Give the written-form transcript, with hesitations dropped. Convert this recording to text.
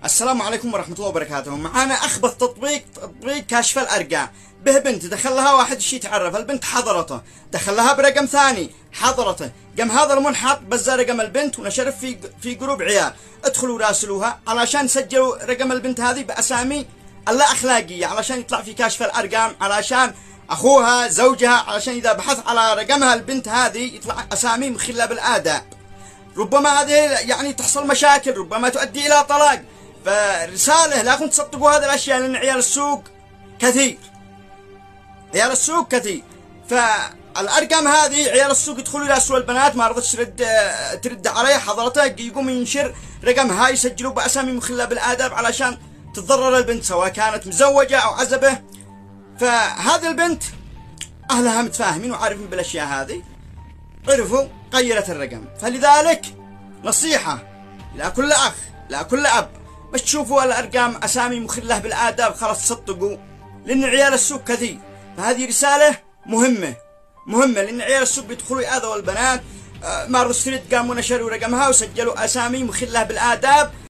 السلام عليكم ورحمة الله وبركاته. معانا أخبث تطبيق كاشف الأرقام. به بنت دخل لها واحد شي يتعرف، البنت حضرته، دخل لها برقم ثاني حضرته، قام هذا المنحط بزر رقم البنت ونشر في جروب عيال، ادخلوا راسلوها علشان سجلوا رقم البنت هذه بأسامي اللا أخلاقية علشان يطلع في كاشف الأرقام، علشان أخوها زوجها، علشان إذا بحث على رقمها البنت هذه يطلع أسامي مخلة بالآداب. ربما هذه يعني تحصل مشاكل، ربما تؤدي إلى طلاق. فرسالة لا تصدقوا هذه الأشياء، لأن عيال السوق كثير، عيال السوق كثير. فالأرقام هذه عيال السوق يدخلوا يراسلوا البنات، ما رضتش ترد عليه حضرته، يقوم ينشر رقمها يسجلوا بأسامي مخلة بالآداب علشان تتضرر البنت سواء كانت مزوجة أو عزبة. فهذه البنت أهلها متفاهمين وعارفين بالأشياء هذه، عرفوا غيرت الرقم. فلذلك نصيحة إلى كل أخ، إلى كل أب، مش تشوفوا الأرقام أسامي مخلة بالآداب خلاص تصدقوا، لأن عيال السوق كثير. فهذه رسالة مهمة لأن عيال السوق بيدخلوا يأذوا البنات، ما رضوا ترد قاموا نشروا رقمها وسجلوا أسامي مخلة بالآداب.